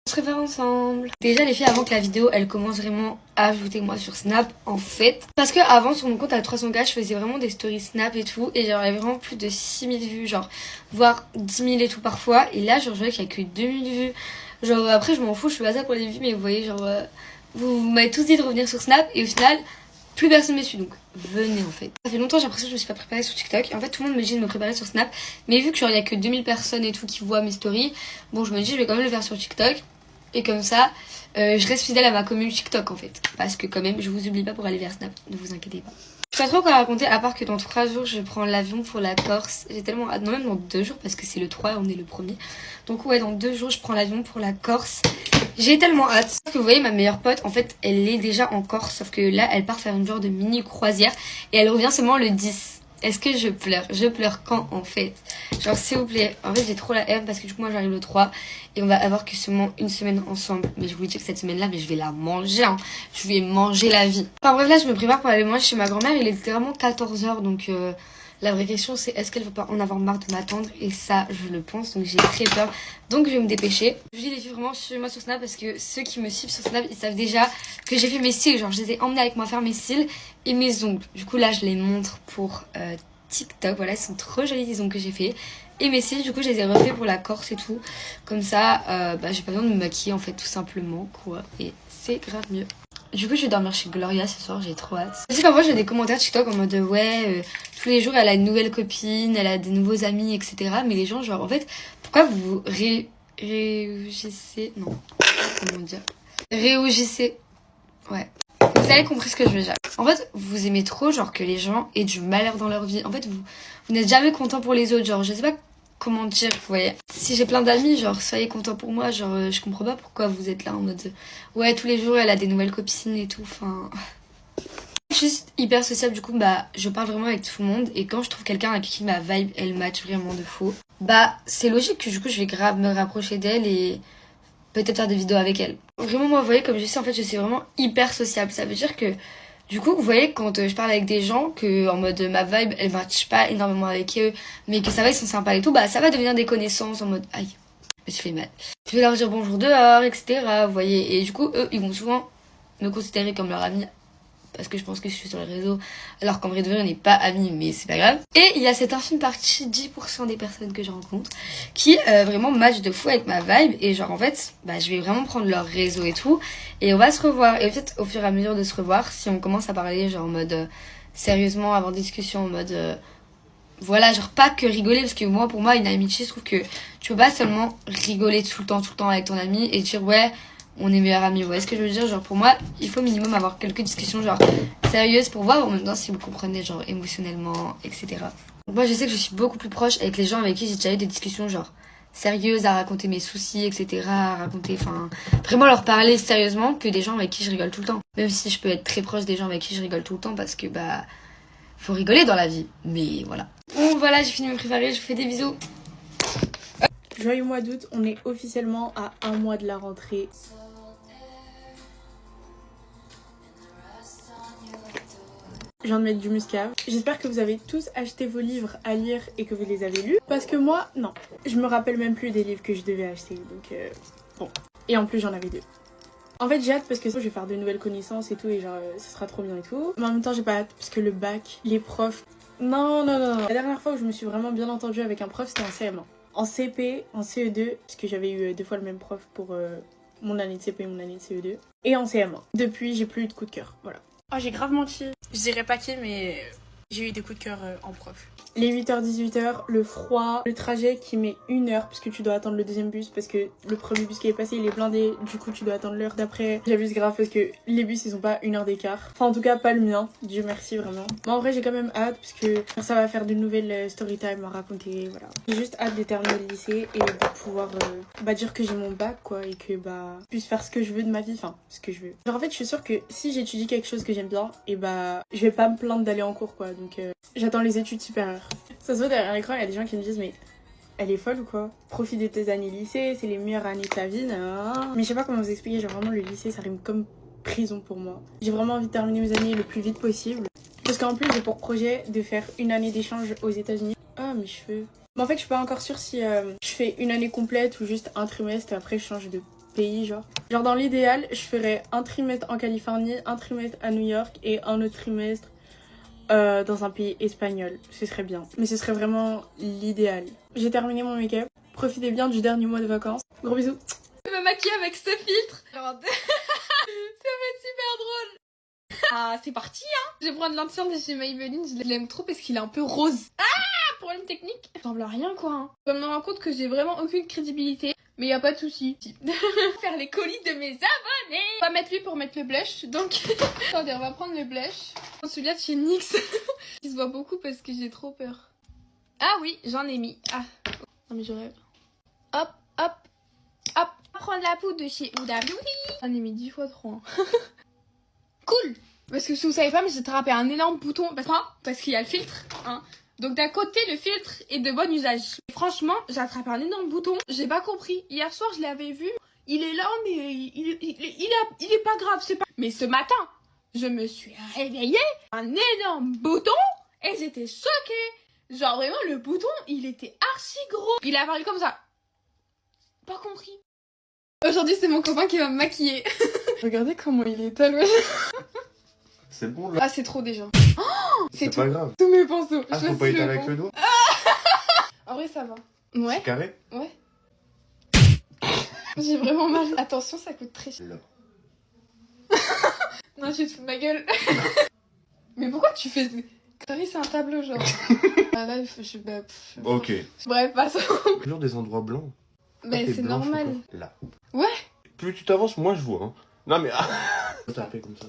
On se prépare ensemble. Déjà les filles, avant que la vidéo elle commence vraiment, ajoutez-moi sur Snap en fait. Parce que avant sur mon compte à 300K je faisais vraiment des stories Snap et tout. Et j'avais vraiment plus de 6000 vues, genre voire 10 000 et tout parfois. Et là genre je vois qu'il n'y a que 2000 vues. Genre après je m'en fous, je fais pas ça pour les vues. Mais vous voyez genre vous m'avez tous dit de revenir sur Snap. Et au final plus personne me suit, donc venez en fait. Ça fait longtemps j'ai l'impression que je me suis pas préparée sur TikTok. Et en fait tout le monde me dit de me préparer sur Snap. Mais vu que genre il y a que 2000 personnes et tout qui voient mes stories, bon je me dis je vais quand même le faire sur TikTok. Et comme ça, je reste fidèle à ma commune TikTok en fait. Parce que quand même, je vous oublie pas pour aller vers Snap, ne vous inquiétez pas. Je sais pas trop quoi raconter à part que dans 3 jours, je prends l'avion pour la Corse. J'ai tellement hâte, non même dans 2 jours parce que c'est le 3, on est le 1er. Donc ouais, dans 2 jours, je prends l'avion pour la Corse. J'ai tellement hâte. Sauf que vous voyez, ma meilleure pote, en fait, elle est déjà en Corse. Sauf que là, elle part faire une genre de mini croisière. Et elle revient seulement le 10. Est-ce que je pleure? Je pleure quand en fait? Genre s'il vous plaît, en fait j'ai trop la haine parce que du coup moi j'arrive le 3 et on va avoir que seulement une semaine ensemble. Mais je vous dis que cette semaine là, mais je vais la manger hein. Je vais manger la vie. Enfin bref là je me prépare pour aller manger chez ma grand-mère. Il est littéralement 14h donc la vraie question c'est est-ce qu'elle va pas en avoir marre de m'attendre? Et ça je le pense, donc j'ai très peur. Donc je vais me dépêcher. Je dis les filles vraiment suivez-moi sur Snap parce que ceux qui me suivent sur Snap ils savent déjà que j'ai fait mes cils. Genre je les ai emmenés avec moi faire mes cils et mes ongles. Du coup là je les montre pour TikTok. Voilà, ils sont trop jolis les ongles que j'ai fait. Et mes cils du coup je les ai refaits pour la Corse et tout. Comme ça j'ai pas besoin de me maquiller en fait tout simplement quoi. Et c'est grave mieux. Du coup je vais dormir chez Gloria ce soir, j'ai trop hâte. Je sais qu'en vrai j'ai des commentaires TikTok en mode ouais tous les jours elle a une nouvelle copine, elle a des nouveaux amis etc. Mais les gens genre en fait pourquoi vous réagissez, non comment dire, réagissez, ouais. Vous avez compris ce que je veux dire. En fait, vous aimez trop genre que les gens aient du malheur dans leur vie. En fait, vous n'êtes jamais content pour les autres. Genre, je sais pas comment dire, vous voyez. Si j'ai plein d'amis, genre, soyez contents pour moi. Genre, je comprends pas pourquoi vous êtes là en mode... Ouais, tous les jours, elle a des nouvelles copines et tout. Enfin... Je suis juste hyper sociable, du coup, bah, je parle vraiment avec tout le monde. Et quand je trouve quelqu'un avec qui ma vibe, elle match vraiment de fou, bah, c'est logique que du coup, je vais grave me rapprocher d'elle et... peut-être faire des vidéos avec elle. Vraiment moi vous voyez comme je sais en fait je suis vraiment hyper sociable. Ça veut dire que du coup vous voyez quand je parle avec des gens que en mode ma vibe elle match pas énormément avec eux mais que ça va ils sont sympas et tout, bah ça va devenir des connaissances en mode aïe je me suis fait mal. Je vais leur dire bonjour dehors etc. Vous voyez et du coup eux ils vont souvent me considérer comme leur ami parce que je pense que je suis sur les réseaux alors qu'en vrai de vrai on n'est pas amis mais c'est pas grave. Et il y a cette infime partie 10% des personnes que je rencontre qui vraiment match de fou avec ma vibe et genre en fait bah je vais vraiment prendre leur réseau et tout et on va se revoir et peut-être au fur et à mesure de se revoir si on commence à parler genre en mode sérieusement avoir des discussions en mode voilà genre pas que rigoler parce que moi pour moi une amitié je trouve que tu peux pas seulement rigoler tout le temps avec ton ami et dire ouais on est meilleurs amis, vous voyez ce que je veux dire? Genre pour moi, il faut minimum avoir quelques discussions genre sérieuses pour voir en même temps si vous comprenez genre émotionnellement, etc. Donc moi je sais que je suis beaucoup plus proche avec les gens avec qui j'ai déjà eu des discussions genre sérieuses à raconter mes soucis, etc. À raconter, enfin vraiment leur parler sérieusement que des gens avec qui je rigole tout le temps. Même si je peux être très proche des gens avec qui je rigole tout le temps parce que bah faut rigoler dans la vie. Mais voilà. Bon voilà, j'ai fini de me préparer, je vous fais des bisous. Joyeux mois d'août, on est officiellement à 1 mois de la rentrée. Je viens de mettre du muscave. J'espère que vous avez tous acheté vos livres à lire et que vous les avez lus. Parce que moi, non. Je me rappelle même plus des livres que je devais acheter. Donc, bon. Et en plus, j'en avais 2. En fait, j'ai hâte parce que je vais faire de nouvelles connaissances et tout. Et genre, ce sera trop bien et tout. Mais en même temps, j'ai pas hâte parce que le bac, les profs... Non. La dernière fois où je me suis vraiment bien entendue avec un prof, c'était en CM1. En CP, en CE2, parce que j'avais eu 2 fois le même prof pour mon année de CP et mon année de CE2. Et en CM1. Depuis, j'ai plus eu de coup de cœur. Voilà. Oh, j'ai grave menti. Je dirais pas qui, mais j'ai eu des coups de cœur en prof. Les 8h-18h, le froid, le trajet qui met 1 heure parce que tu dois attendre le deuxième bus parce que le premier bus qui est passé il est blindé, du coup tu dois attendre l'heure d'après. J'abuse grave parce que les bus ils ont pas 1 heure d'écart. Enfin en tout cas pas le mien, Dieu merci vraiment. Mais en vrai j'ai quand même hâte parce que ça va faire de nouvelles story time à raconter, voilà. J'ai juste hâte de terminer le lycée et de pouvoir dire que j'ai mon bac quoi et que je puisse faire ce que je veux de ma vie, enfin ce que je veux. Genre en fait je suis sûre que si j'étudie quelque chose que j'aime bien et je vais pas me plaindre d'aller en cours quoi, donc j'attends les études supérieures. Ça se voit derrière l'écran, il y a des gens qui me disent mais elle est folle ou quoi? Profite de tes années lycée, c'est les meilleures années de ta vie, nan. Mais je sais pas comment vous expliquer, genre vraiment le lycée ça rime comme prison pour moi. J'ai vraiment envie de terminer mes années le plus vite possible. Parce qu'en plus j'ai pour projet de faire 1 année d'échange aux États-Unis. Ah mes cheveux. Mais en fait je suis pas encore sûre si je fais 1 année complète ou juste un trimestre et après je change de pays, genre. Genre dans l'idéal, je ferais un trimestre en Californie, un trimestre à New York et un autre trimestre dans un pays espagnol. Ce serait bien. Mais ce serait vraiment l'idéal. J'ai terminé mon make-up. Profitez bien du dernier mois de vacances. Gros bisous. Je me maquille avec ce filtre. Ça va être super drôle. Ah, c'est parti, hein. Je vais prendre l'entière de chez Maybelline. Je l'aime trop parce qu'il est un peu rose. Ah, problème technique. Ça ressemble à rien, quoi. Hein. Je me rends compte que j'ai vraiment aucune crédibilité. Mais y a pas de souci. Faire les colis de mes abonnés. On va mettre lui pour mettre le blush. Donc, attendez, on va prendre le blush. Celui-là de chez NYX. Il se voit beaucoup parce que j'ai trop peur. Ah oui, j'en ai mis. Ah, non mais je rêve. Hop, hop, hop. Prendre la poudre de chez Huda Beauty. J'en ai mis 10 fois trop. Hein. Cool. Parce que si vous savez pas, mais j'ai attrapé un énorme bouton. Parce qu'il y a le filtre. Hein. Donc d'un côté, le filtre est de bon usage. Et franchement, j'ai attrapé un énorme bouton. J'ai pas compris. Hier soir, je l'avais vu. Il est là, mais il est pas grave. C'est pas. Mais ce matin, je me suis réveillée. Un énorme bouton. Et j'étais choquée. Genre vraiment, le bouton, il était archi gros. Il est apparu comme ça. Pas compris. Aujourd'hui, c'est mon copain qui va me maquiller. Regardez comment il est talonné. C'est bon là. Ah, c'est trop déjà. Oh, c'est pas grave. Tous mes pinceaux. Ah, faut pas étaler avec le doigt. En vrai, ça va. Ouais. C'est carré. Ouais. J'ai vraiment mal. Attention, ça coûte très cher. Là. Non, je te fous de ma gueule. Mais pourquoi tu fais... Carré, c'est un tableau, genre. Ah là, Ok. Bref, passons. Toujours des endroits blancs. Mais c'est normal. Là. Ouais. Plus tu t'avances, moins je vois. Hein. Non mais... Faut taper comme ça.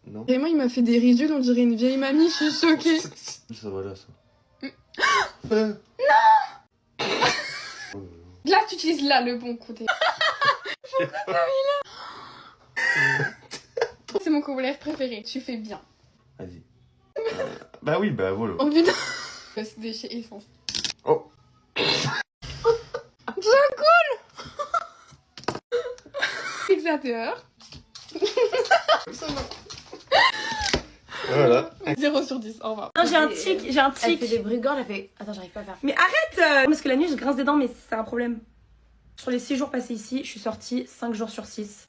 Non. Vraiment, il m'a fait des ridules, on dirait une vieille mamie, je suis choquée. Ça va là, ça. Non. Là, tu utilises là le bon côté. C'est mon corollaire préféré, tu fais bien. Vas-y. Bah oui, bah voilà. Oh putain. C'est des chez Essence. Oh. C'est cool. Fixateur. Voilà. 0 sur 10, au revoir. Non, j'ai un tic. Elle fait des bruits de gorge, elle fait... Attends, j'arrive pas à faire. Mais arrête parce que la nuit, je grince des dents, mais c'est un problème. Sur les 6 jours passés ici, je suis sortie 5 jours sur 6.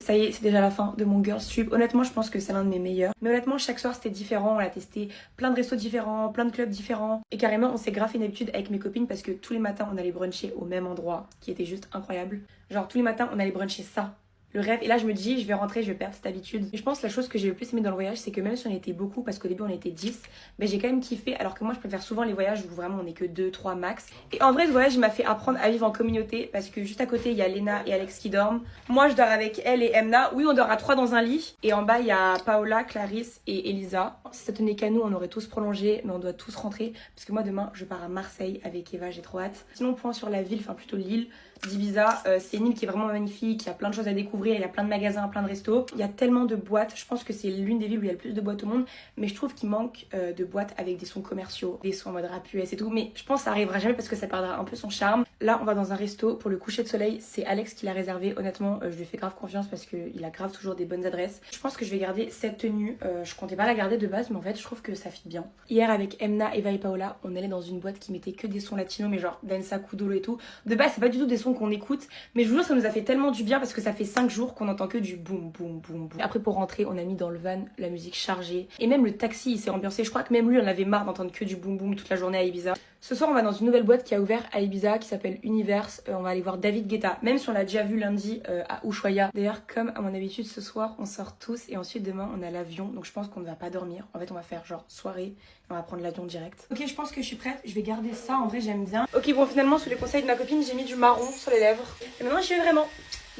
Ça y est, c'est déjà la fin de mon Girls Trip. Honnêtement, je pense que c'est l'un de mes meilleurs. Mais honnêtement, chaque soir, c'était différent. On a testé plein de restos différents, plein de clubs différents. Et carrément, on s'est grave fait une habitude avec mes copines parce que tous les matins, on allait bruncher au même endroit, qui était juste incroyable. Genre, tous les matins, on allait bruncher ça. Le rêve. Et là, je me dis, je vais rentrer, je vais perdre cette habitude. Et je pense que la chose que j'ai le plus aimé dans le voyage, c'est que même si on était beaucoup, parce qu'au début on était 10, ben j'ai quand même kiffé. Alors que moi, je préfère souvent les voyages où vraiment on est que 2, 3 max. Et en vrai, ce voyage, il m'a fait apprendre à vivre en communauté. Parce que juste à côté, il y a Léna et Alex qui dorment. Moi, je dors avec elle et Emna. Oui, on dort à 3 dans un lit. Et en bas, il y a Paola, Clarisse et Elisa. Si ça tenait qu'à nous, on aurait tous prolongé, mais on doit tous rentrer. Parce que moi, demain, je pars à Marseille avec Eva, j'ai trop hâte. Sinon, point sur la ville, enfin plutôt l'île d'Ibiza, c'est une île qui est vraiment magnifique, il y a plein de choses à découvrir, il y a plein de magasins, plein de restos, il y a tellement de boîtes, je pense que c'est l'une des villes où il y a le plus de boîtes au monde, mais je trouve qu'il manque de boîtes avec des sons commerciaux, des sons en mode rap US et tout, mais je pense que ça arrivera jamais parce que ça perdra un peu son charme. Là on va dans un resto pour le coucher de soleil, c'est Alex qui l'a réservé, honnêtement je lui fais grave confiance parce qu'il a grave toujours des bonnes adresses. Je pense que je vais garder cette tenue, je comptais pas la garder de base mais en fait je trouve que ça fit bien. Hier avec Emna, Eva et Paola, on allait dans une boîte qui mettait que des sons latinos mais genre Danza Kuduro et tout. De base c'est pas du tout des sons qu'on écoute, mais je vous jure ça nous a fait tellement du bien parce que ça fait 5 jours qu'on entend que du boum boum boum boum. Après pour rentrer on a mis dans le van la musique chargée et même le taxi il s'est ambiancé, je crois que même lui on avait marre d'entendre que du boum boum toute la journée à Ibiza. Ce soir on va dans une nouvelle boîte qui a ouvert à Ibiza qui s'appelle Universe, on va aller voir David Guetta, même si on l'a déjà vu lundi à Ushuaia. D'ailleurs comme à mon habitude ce soir on sort tous et ensuite demain on a l'avion donc je pense qu'on ne va pas dormir, en fait on va faire genre soirée et on va prendre l'avion direct. Ok je pense que je suis prête, je vais garder ça, en vrai j'aime bien. Ok bon finalement sous les conseils de ma copine j'ai mis du marron sur les lèvres et maintenant je vais vraiment.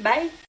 Bye.